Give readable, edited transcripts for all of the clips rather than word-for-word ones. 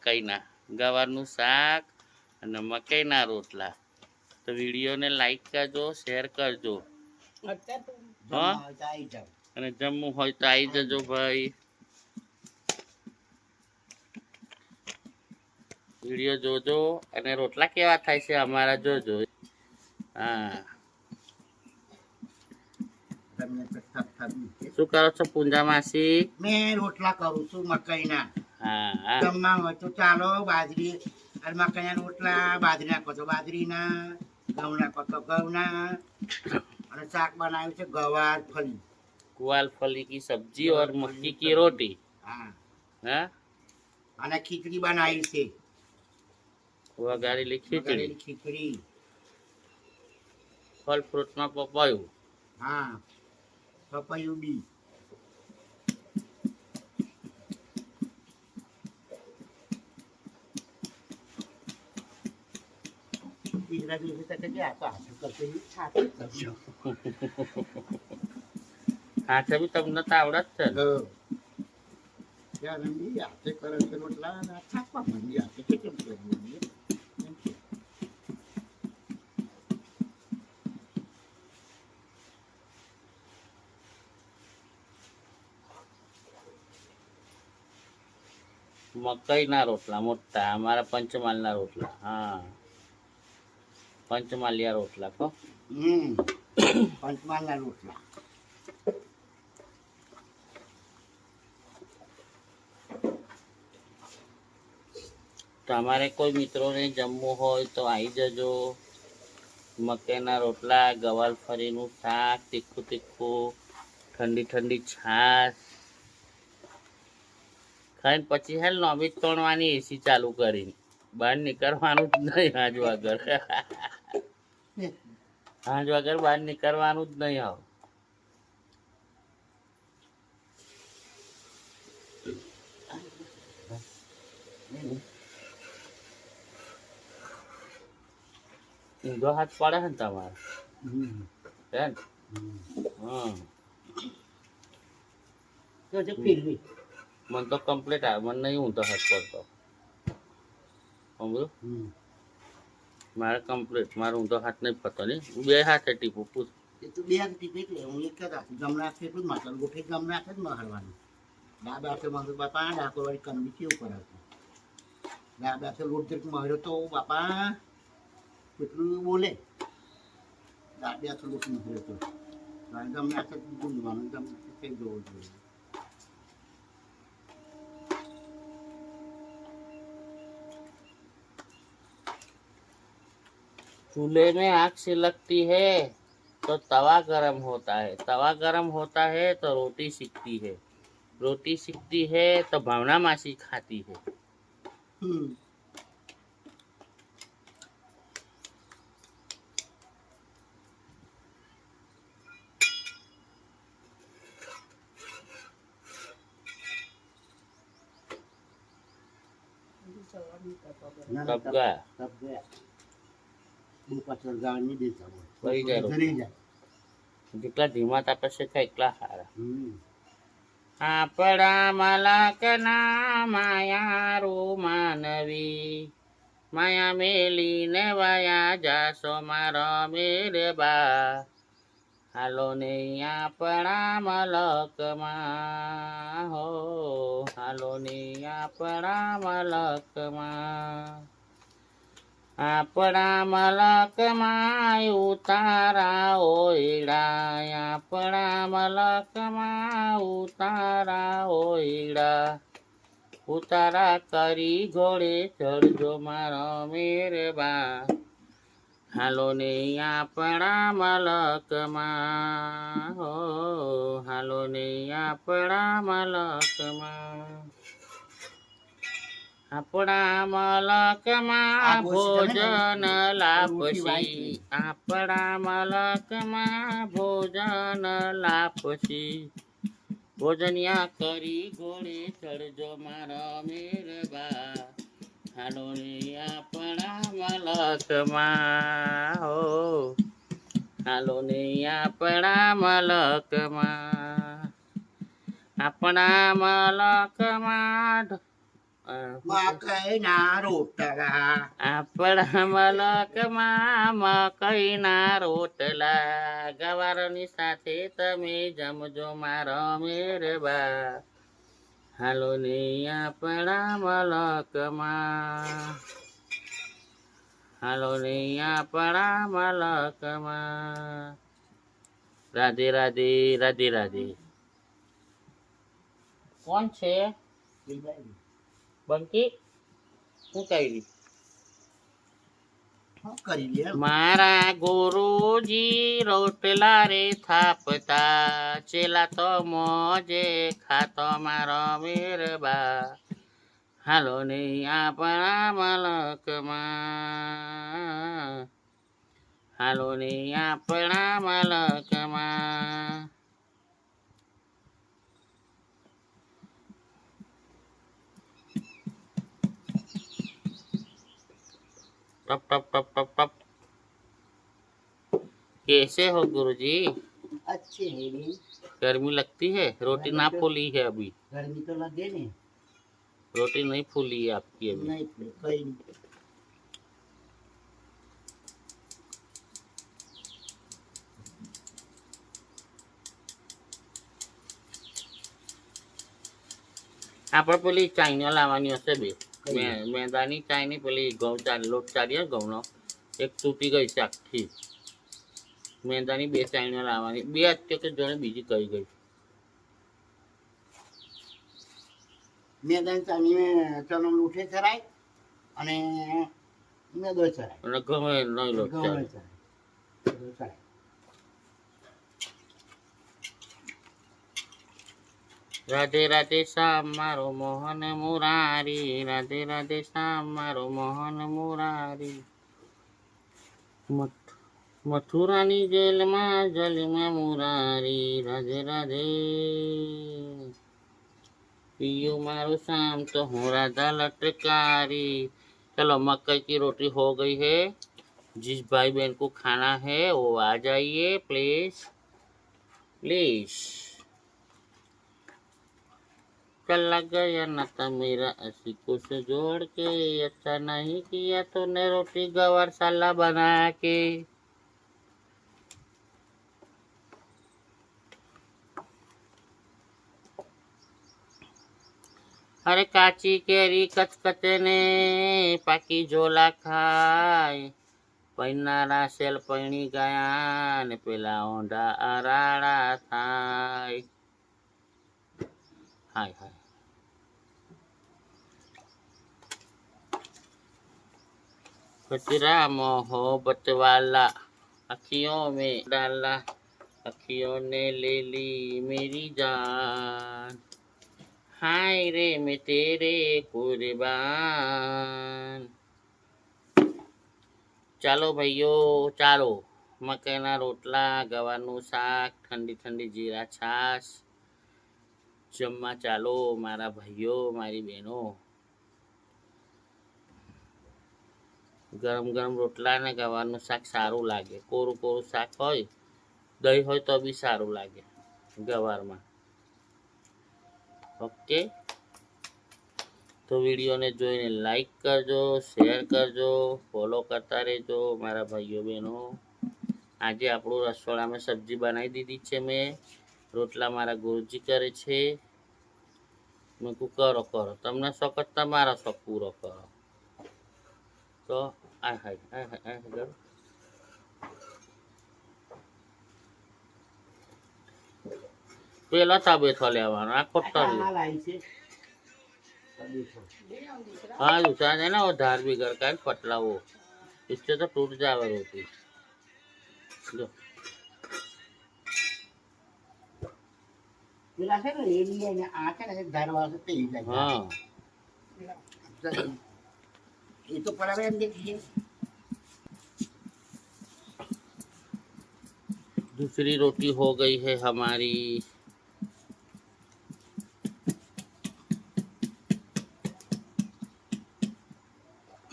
મકાઈના ગવારનું શાક અને મકાઈના રોટલા. તો વિડીયોને લાઈક કરજો, શેર કરજો. હા, અને જમવું હોય તો આવી જજો ભાઈ. વિડીયો જોજો અને રોટલા કેવા થાય છે અમારા જોજો. હા, શું કરો છો પૂંજા માસી? મેં રોટલા કરું છું મકાઈના. હા, જમવા હોય તો ચાલો બાજરી અને મકાઈના રોટલા, બાજરી નાખો તો બાજરીના, ઘઉં નાખો તો ઘઉંના. અને શાક બનાવ્યું છે ગવાર ફલી. ग्वाल फली की सब्जी और मक्की की रोटी. હા, हाँ, અને ખીચડી બનાવી છે. વઘારેલી ખીચડી. ખીચડી. ફલ ફ્રૂટમાં પપાયું. હા, પપૈયું બી. હાથે બી તમને તો આવડે જ છે ને. હાથે કરે છે રોટલા છાપવા માંડી હાથે કેટલું કરવું. મકાઈના રોટલા મોટા, અમારા પંચમહાલના રોટલા. હા, પંચમહાલિયા રોટલા કહો. પંચમહાલના રોટલા. તમારે કોઈ મિત્રોને જમવું હોય તો આવી જજો. મકાઈના રોટલા, ગવાલ ફરીનું શાક, તીખું તીખું, ઠંડી ઠંડી છાશ ખાઈને પછી હે નોબી તોડવાની એસી ચાલુ કરીને બહાર નીકળવાનું જ નહીં. હાજ વગર હાજ વગર બહાર નીકળવાનું જ નહીં. હવે ઊંધો હાથ પડે છે ને તમારે હે ને? હા, મને તો કમ્પ્લીટ આવે, મને નહીં ઊંધો હાથ પડતો. સમજો મારે કમ્પ્લીટ, મારો ઊંધો હાથ નહીં પડતો. નહીં બે હાથે ટીપું પૂછ. એ તો બે ટીપ એટલે હું એક જ રાખું. જમણા હાથે એટલું જ મારવાનું. ગોઠે જમણા હાથે જ મારવાનું. ડાબા હાથે મારું બાપા ડાકોર વાળી કનબી કેવું કરાવતું. ડાબા હાથે લોટ જરીક માર્યો તો બાપા કેટલું બોલે. ડાબા હાથે લોટ માર્યો તો જમણા હાથે ગુંદવાનું. જમણા હાથે થઈ જવું જોઈએ. चूल्हे में आग से लगती है तो तवा गरम होता है, तवा गरम होता है तो रोटी सीखती है, रोटी सीखती है तो भावना मासी खाती है. तब गया તબ ગયા. બહુ પાછળ જવા નહીં દેતા હોય. વહી જાય રોટલા. ધરી જાય. જેટલા ધીમા તાપે છે એટલા સારા. આપણા મલકના માયારું માનવી, માયા મેલીને વયા જાશો મારા મેરબા. હાલો ને આપણા મલકમાં હો, હાલો ને આપણા મલકમાં. આપણા મલકમાં ઉતારા ઓયડા, આપણા મલકમાં ઉતારા ઓયડા. ઉતારા કરી ઘોડે ચડજો મારા મેરબા. હાલો ને આપણા મલકમાં હો, હાલો ને આપણા મલકમાં. આપણા મલકમાં ભોજન લાપસી, આપણા મલકમાં ભોજન લાપસી. ભોજનિયા કરી ઘોડે ચડજો મારા મેરબા. હાલો ને આપણા મલકમાં હો, હાલો ને આપણા મલકમાં. આપણા મલકમાં મકઈના રોટલા આપણા મલકમાં મકઈના રોટલા ગવારની સાથે તમે જમજો મારા મેરબા. હાલો ને આપણા મલકમાં, હાલો ને આપણા મલકમાં. રાધે રાધે રાધે રાધે. કોણ છે બંકી? શું કરી? શું કરી લે મારા ગુરુજી રોટલા રે થાપતા, ચેલા તો મોજે ખાતો મારો મેરબા. હાલો ને આપણા મલકમાં, હાલો ને આપણા મલકમાં. टप टप टप टप टप. कैसे हो गुरुजी? अच्छे है रे गर्मी लगती है? रोटी ना फूली है अभी? गर्मी तो लगे ने रोटी नहीं फूली है आपकी अभी? नहीं कहीं नहीं આપણે પેલી ચાઈનો લાવવાની હશે બે. મેંદાની ચાઈની પેલી ઘઉં લોટ ચાલીએ ઘઉંનો એક તૂટી ગઈ છે આખી. મેંદાની બે ચાઈનો લાવવાની. બે અત્યારે કે જોડે બીજી કઈ ગઈ. मैदान चानी में चलो लूठे चराय અને મેદો ચરાય અને ગમે નહીં લોટ ચાલે. ચરાય રાધે રાધે શ્યામ મારો મોહન મુરારી, રાધે રાધે શ્યામ મારો મોહન મુરારી. મથુરાની જેલમાં જલમાં મુરારી, રાધે રાધે. पियो मारो शाम तो हूँ राधा लटकारी. चलो मकई की रोटी हो गई है. जिस भाई बहन को खाना है वो आ जाइए प्लीज प्लीज. चला गया नाता मेरा असिको से जोड़ के, अच्छा नहीं किया तूने रोटी गवार साला बना के. अरे काची केरी कचकचे ने पाकी झोला खाय. પૈનારા સેલ પૈણી ગયા ને પેલા ઓંઢા અરાડા થાય. હાય હાય. खतरा मोहब्बत वाला अखियों में डाला, अखियों ने ले ली मेरी जान. हाय रे मैं तेरे कुर्बान. ચાલો ભાઈઓ ચાલો. મકાઈના રોટલા, ગવારનું શાક, ઠંડી ઠંડી જીરા છાશ જમવા ચાલો મારા ભાઈઓ મારી બહેનો. ગરમ ગરમ રોટલા ને ગવારનું શાક સારું લાગે. કોરું કોરું શાક હોય, દહીં હોય તો બી સારું લાગે ગવારમાં. ઓકે, તો વિડીયોને જોઈને લાઈક કરજો, શેર કરજો, ફોલો કરતા રહેજો મારા ભાઈઓ બહેનો. આજે આપણું રસોડામાં સબ્જી બનાવી દીધી છે મેં. રોટલા મારા ગુરુજી કરે છે. મેં કહું કરો કરો, તમને શોખ તમારા શોખ પૂરો કરો. તો આ હાય આ હાય આ હાય. પેલા તાબેથો લેવાનો, આ ખોટો हाँ दूसरा है ना वो धार भी घर का पतला वो, इससे तो टूट जावे रोटी. जो પેલા છે ને રેડી અને આ છે ને ધારવા છે તે જાય हाँ એ તો પડાવે એમ દેખીએ. दूसरी रोटी हो गई है हमारी.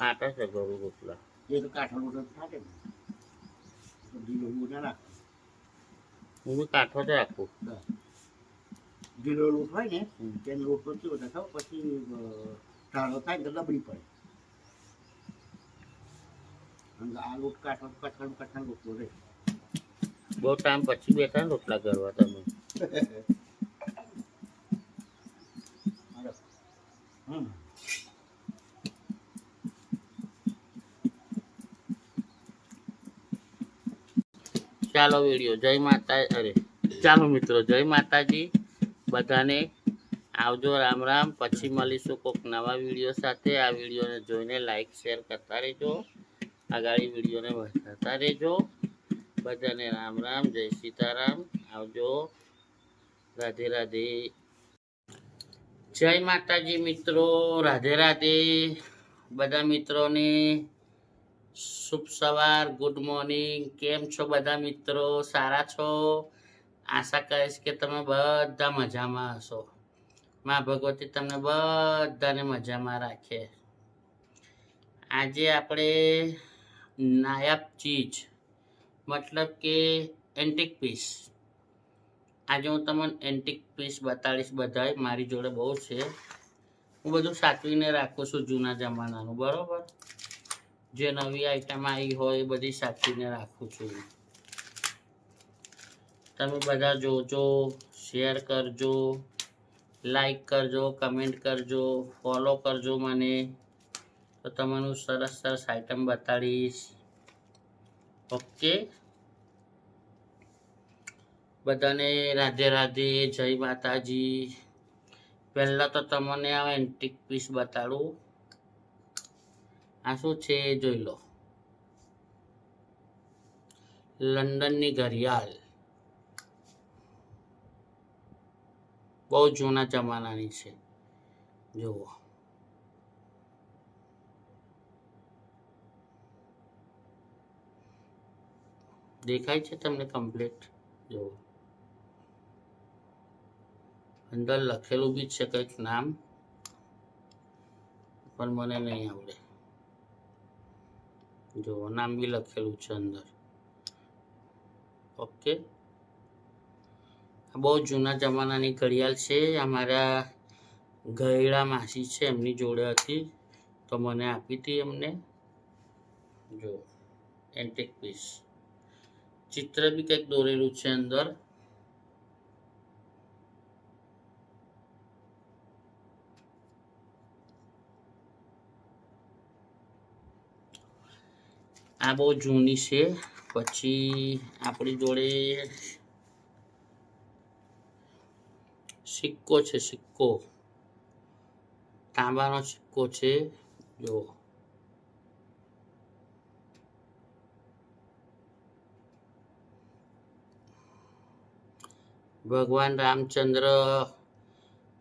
आटा से करूँ रोटला. એ તો કાઠો લોટ થાય ને તો ઢીલો લોટ ના રાખ. હું બી કાઠો જ રાખું. ઢીલો લોટ હોય ને તેનો લોટ તો કેવો થાય પછી ટાળો થાય ને તો લબડી પડે. અને આ લોટ કઠણ રોટલો રહે. બહુ ટાઈમ પછી બેઠા ને રોટલા કરવા તમે. હમ. ચાલો વિડીયો જય માતા, અરે ચાલો મિત્રો જય માતાજી બધાને. આવજો, રામ રામ. પછી મળીશું કોઈક નવા વિડીયો સાથે. આ વિડીયોને જોઈને લાઈક શેર કરતા રહેજો, આગાળી વિડીયોને વધારતા રહેજો. બધાને રામ રામ, જય સીતારામ, આવજો, રાધે રાધે. જય માતાજી મિત્રો, રાધે રાધે. બધા મિત્રોને શુભ સવાર, ગુડ મોર્નિંગ. કેમ છો બધા મિત્રો? સારા છો? આશા કરીશ કે તમે બધા મજામાં હશો. માં ભગવતી તમને બધાને મજામાં રાખે. આજે આપણે નાયાબ ચીજ મતલબ કે એન્ટિક પીસ, આજે હું તમને એન્ટિક પીસ બતાડીશ. બધા મારી જોડે બહુ છે. હું બધું સાચવીને રાખું છું જૂના જમાનાનું, બરોબર. જે નવી આઈટમ આવી હોય એ બધી સાચવીને રાખું છું. તમે બધા જોજો, શેર કરજો, લાઈક કરજો, કમેન્ટ કરજો, ફોલો કરજો મને, તો તમારું સરસ સરસ આઈટમ બતાડીશ. ઓકે, બધાને રાધે રાધે, જય માતાજી. પહેલા તો તમને આ એન્ટિક પીસ બતાડું. આ શું છે જોઈ લો. લંડનની ઘડિયાળ, બહુ જૂના જમાનાની છે. જુઓ, દેખાય છે તમને કમ્પ્લીટ? જુઓ, અંદર લખેલું બી છે કંઈક નામ, પણ મને નહીં આવડે. જુઓ, નામ બી લખેલું છે અંદર. ઓકે, બહુ જૂના જમાનાની ઘડિયાળ છે. અમારા ગયડા માસી છે, એમની જોડે હતી તો મને આપી હતી એમને. જો એન્ટિક પીસ, ચિત્ર બી કંઈક દોરેલું છે અંદર. આ બહુ જૂની છે. પછી આપણી જોડે સિક્કો છે, સિક્કો, તાંબાનો સિક્કો છે. જો ભગવાન રામચંદ્ર,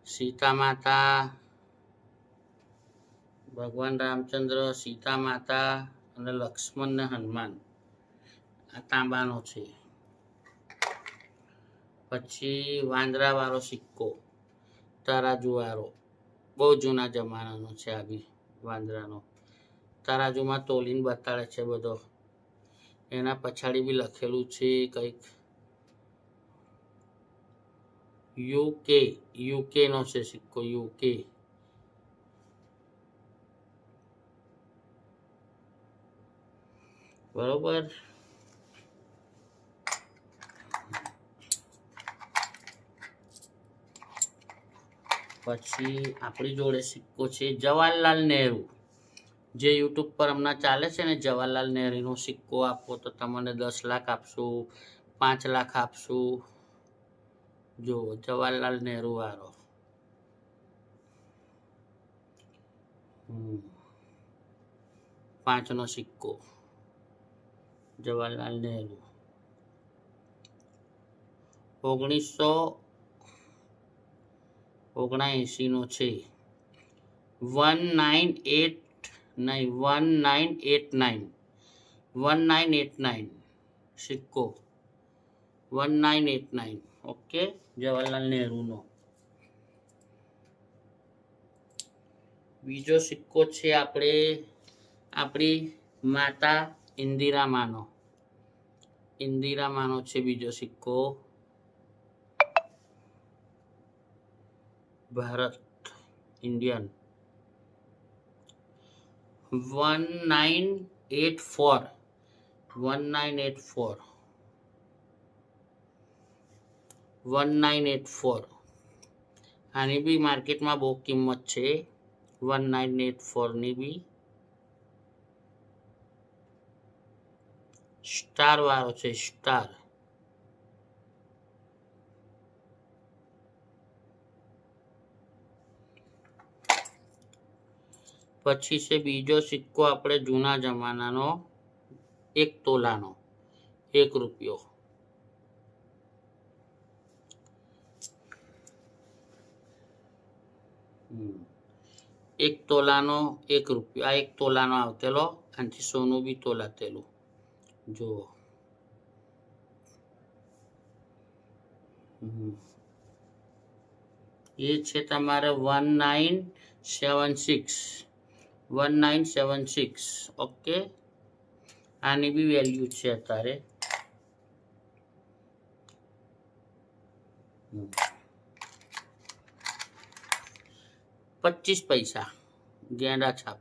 સીતા માતા, ભગવાન રામચંદ્ર, સીતા માતા અને લક્ષ્મણ ને હનુમાન, આ તાંબાનો છે. પછી વાંદરા વાળો સિક્કો, તરાજુ વાળો, બહુ જૂના જમાનાનો છે. આ બી વાંદરાનો, તરાજુમાં તોલીને બતાડે છે બધો. એના પછાડી બી લખેલું છે કંઈક યુકે, યુકે નો છે સિક્કો, યુકે. બરોબર. પછી આપણી જોડે સિક્કો છે જવાહરલાલ નહેરુ, જે યુટ્યુબ પર હમણાં ચાલે છે ને, જવાહરલાલ નહેરુનો સિક્કો આપો તો તમને 10 લાખ આપશું, 5 લાખ આપશું. જો જવાહરલાલ નહેરુ વાળો, 5 નો સિક્કો, જવાહરલાલ નહેરુ, 1979 નો છે. 1989, 1989 સિક્કો, 1989. ઓકે, જવાહરલાલ નહેરુનો. બીજો સિક્કો છે આપણી માતા ઇન્દિરામાનો, ઇન્દિરામાનો છે બીજો સિક્કો. ભારત, ઇન્ડિયન, 1984 1984 1984 આની બી માર્કેટમાં બહુ કિંમત છે 1984 ની બી સ્ટાર વાળો છે સ્ટાર પછી છે બીજો સિક્કો આપણે જૂના જમાનાનો 1 તોલાનો 1 રૂપિયો 1 તોલાનો 1 રૂપિયો આ 1 તોલાનો આવતેલો આનાથી સોનું બી તોલાતેલું જુઓ એ છે તમારે 1976 ઓકે આની બી વેલ્યુ છે અત્યારે 25 પૈસા ગેંડા છાપ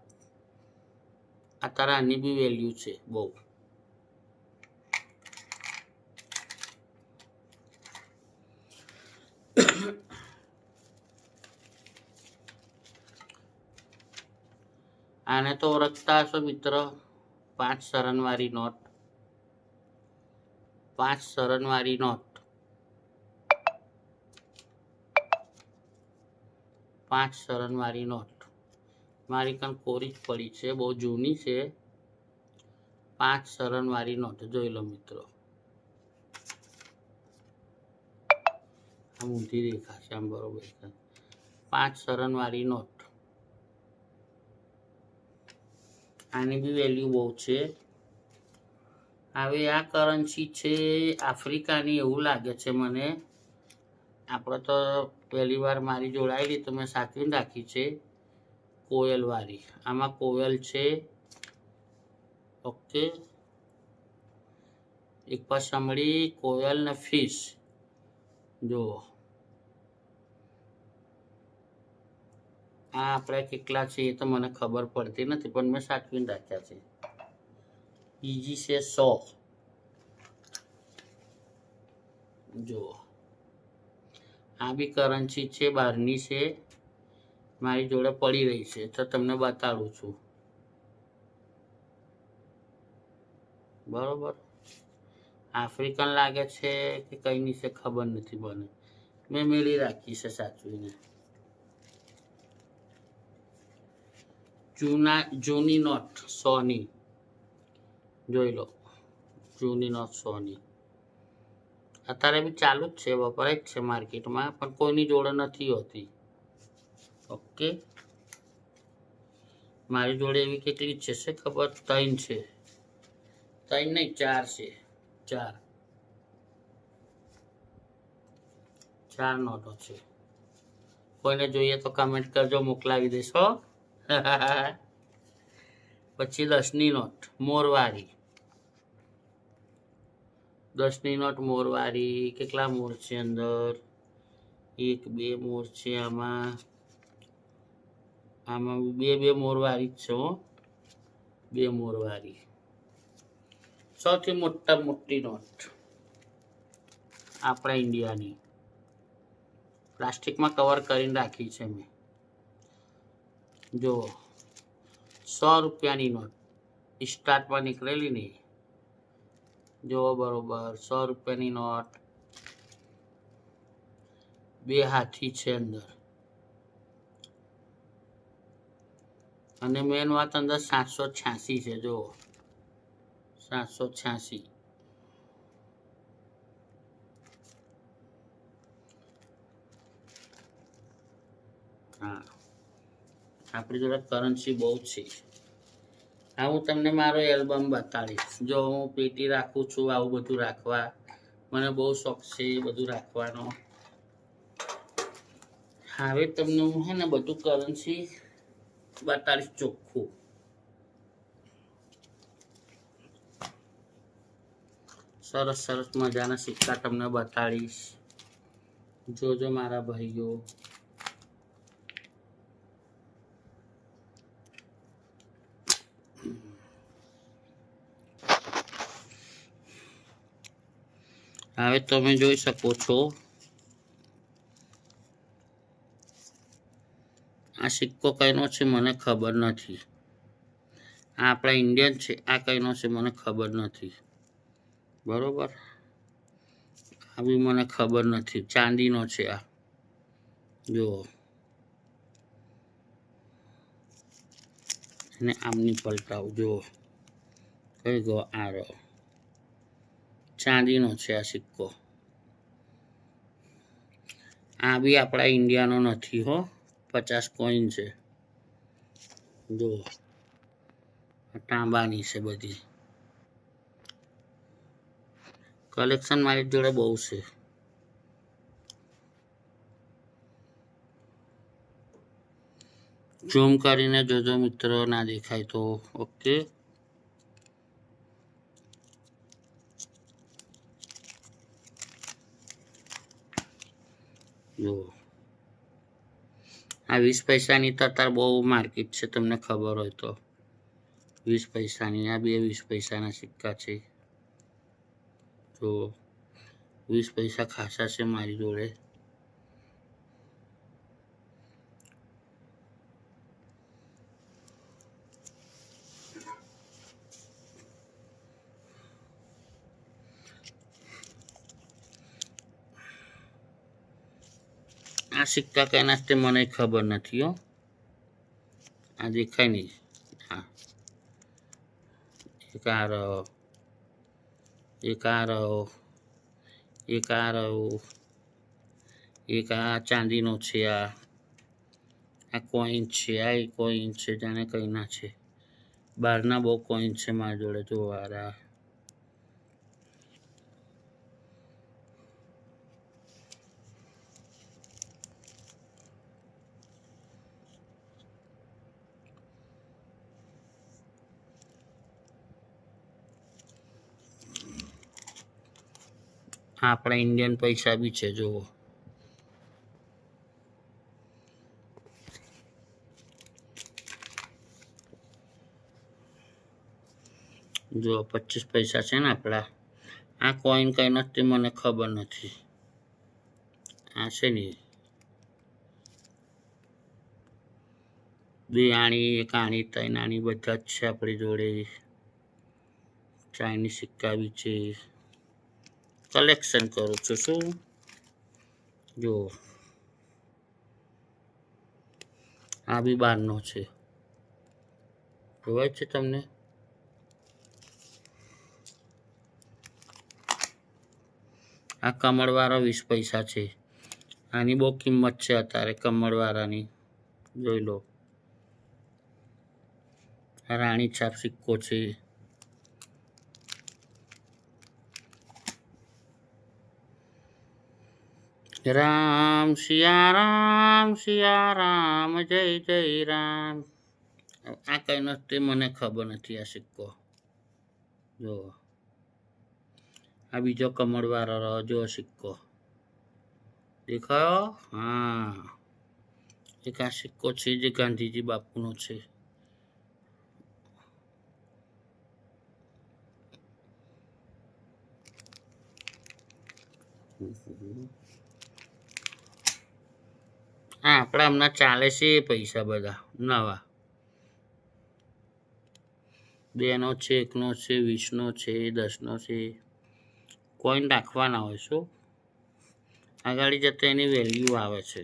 અત્યારે આની બી વેલ્યુ છે બહુ આને તો ઓળખતા હશો મિત્ર 5 શરણવાળી નોટ 5 શરણવાળી નોટ 5 શરણવાળી નોટ મારી કાન કોરી જ પડી છે બહુ જૂની છે 5 શરણવાળી નોટ જોઈ લો મિત્રો આમ ઊંધી દેખાશે આમ બરોબર 5 શરણવાળી નોટ આની બી વેલ્યુ બહુ છે હવે આ કરન્સી છે આફ્રિકાની એવું લાગે છે મને આપણે તો પહેલી વાર મારી જોડાયેલી તો મેં સાચવીને રાખી છે કોયલવાળી આમાં કોયલ છે ઓકે એક પાસમડી કોયલ ને ફિશ જુઓ આ આપણે કેટલા છે એ તો મને ખબર પડતી નથી પણ મેં સાચવીને રાખ્યા છે ઈજી છે 100 જુઓ આ બી કરન્સી છે બહારની છે મારી જોડે પડી રહી છે તો તમને બતાડું છું બરોબર આફ્રિકન લાગે છે કે કઈની છે ખબર નથી મને મેં મેળી રાખી છે સાચવીને જૂની નોટ 100 ની જોઈ લો જૂની નોટ 100 ની અત્યારે બી ચાલુ જ છે વપરાય જ છે માર્કેટમાં પણ કોઈની જોડે નથી હોતી ઓકે મારી જોડે એવી કેટલી છે ખબર 3 છે 3 નહીં 4 છે 4 નોટો છે કોઈને જોઈએ તો કમેન્ટ કરજો મોકલાવી દઈશ હો પછી 10 ની નોટ મોરવાળી 10 ની નોટ મોરવાળી કેટલા મોર છે અંદર 1 2 મોર છે આમાં 2 મોરવાળી જ છે હો 2 મોરવાળી સૌથી મોટી નોટ આપણા ઇન્ડિયાની પ્લાસ્ટિકમાં કવર કરીને રાખી છે મેં જો 100 રૂપિયાની નોટ સ્ટાર્ટમાં નીકળેલી નહીં જો બરોબર 100 રૂપિયાની નોટ 2 હાથી છે અંદર અને મેન વાત અંદર 786 છે જો 786 હા આપણી જોડે કરન્સી બહુ છે હા હું તમને મારો એલ્બમ બતાડીશ જો હું પેટી રાખું છું આવું બધું રાખવા મને બહુ શોખ છે એ બધું રાખવાનો હવે તમને હું હે ને બધું કરન્સી બતાડીશ ચોખ્ખું સરસ સરસ મજાના સિક્કા તમને બતાડીશ જોજો મારા ભાઈઓ હવે તમે જોઈ શકો છો આ સિક્કો કઈનો છે મને ખબર નથી. આ આપણા ઇન્ડિયન છે, આ કઈનો છે મને ખબર નથી. બરોબર, આ બી મને ખબર નથી. ચાંદીનો છે આ, જુઓ. અને આમની પલટાવ જુઓ, કઈ ગયો આ રહ્યો. ચાંદીનો છે આ સિક્કો. આ બી આપણા ઇન્ડિયાનો નથી હો, 50 કોઈન છે. જુઓ, તાંબાની છે બધી. કલેક્શન મારી જોડે બહુ છે. ઝૂમ કરીને જોજો મિત્રો, ના દેખાય તો. ઓકે, જુઓ. આ 20 પૈસાની તો અત્યારે બહુ માર્કેટ છે, તમને ખબર હોય તો. 20 પૈસાની, આ બે 20 પૈસાના સિક્કા છે. તો 20 પૈસા ખાસા છે મારી જોડે. આ સિક્કા કઈના તે મને ખબર નથી હો. આ દેખાય નહીં. હા, એક આ રહ્યો, એક આ રહ્યો, એક આ રહ્યો, એક આ ચાંદીનો છે. આ કોઈન છે, આ કોઈન છે, જાણે કઈના છે. બહારના બહુ કોઈન છે મારી જોડે. જો વારા આપણા ઇન્ડિયન પૈસા બી છે જુઓ. જો 25 પૈસા છે ને આપણા. આ કોઈન કઈ નથી મને ખબર નથી. આ છે ને બે આણી, એક આણી, 3 આણી બધા જ છે આપણી જોડે. ચાઇનીઝ સિક્કા બી છે. કલેક્શન કરું છું શું. જો આ બી બહારનો છે, જોવાય છે તમને. આ કમળવાળો 20 પૈસા છે. આની બહુ કિંમત છે અત્યારે કમળવાળાની, જોઈ લો. આ રાણી છાપ સિક્કો છે. રામ સિયા રામ, જય જય રામ. આ કઈ નથી મને ખબર નથી. આ સિક્કો જો, આ બીજો કમળવાળો રહ્યો જો સિક્કો દેખાયો. હા, એક આ સિક્કો છે જે ગાંધીજી બાપુનો છે. હા, આપણા હમણાં ચાલે છે પૈસા બધા નવા. 2નો છે, 1નો છે, 20નો છે, 10નો છે. કોઈન રાખવાના હોય શું, આગળ જતા એની વેલ્યુ આવે છે.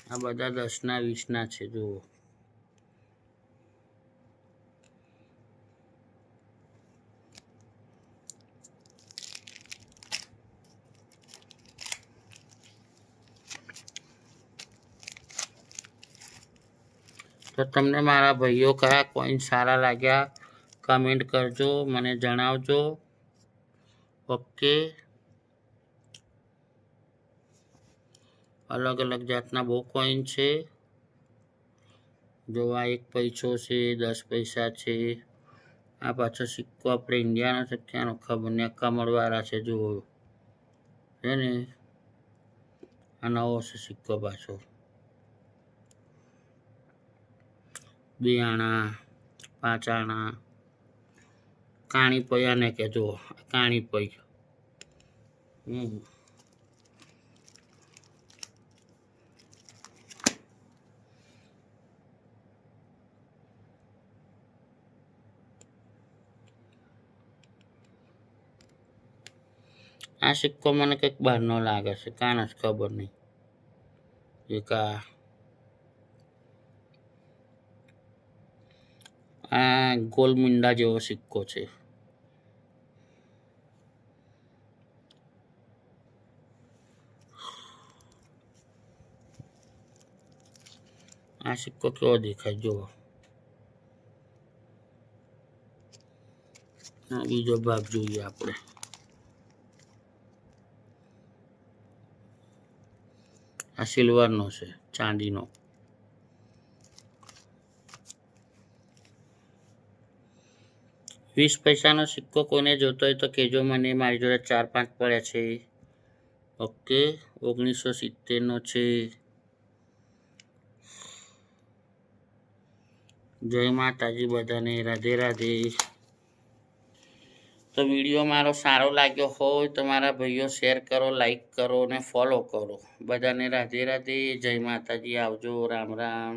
આ બધા 10ના 20ના છે જુઓ. તો તમને મારા ભાઈઓ કયા કોઈન સારા લાગ્યા કમેન્ટ કરજો, મને જણાવજો. ઓકે, અલગ અલગ જાતના બહુ કોઈન છે. જો આ 1 પૈસો છે, 10 પૈસા છે. આ પાછો સિક્કો આપણે ઇન્ડિયાનો છે, ક્યાંનો ખબર નહીં. આ કમળવાળા છે જુઓ છે ને. આ નવો છે સિક્કો પાછો. 2 આણા, 5 આણા. કાણી પૈ આને કે જુઓ, કાણી પૈ હમ આ સિક્કો મને કંઈક બહારનો લાગે છે, કાં જ ખબર નહીં. એક આ ગોલ મીંડા જેવો સિક્કો છે. આ સિક્કો કેવો દેખાય જુઓ. બીજો ભાગ જોઈએ આપણે. આ સિલ્વરનો છે, ચાંદીનો. વીસ પૈસાનો સિક્કો કોઈને જોતો હોય તો કહેજો મને, મારી જોડે 4-5 પડ્યા છે. ઓકે, 1970નો છે. જય માતાજી બધાને, રાધે રાધે. તો વિડીયો મારો સારો લાગ્યો હોય તો મારા ભાઈઓ શેર કરો, લાઈક કરો અને ફોલો કરો. બધાને રાધે રાધે, જય માતાજી, આવજો, રામ રામ.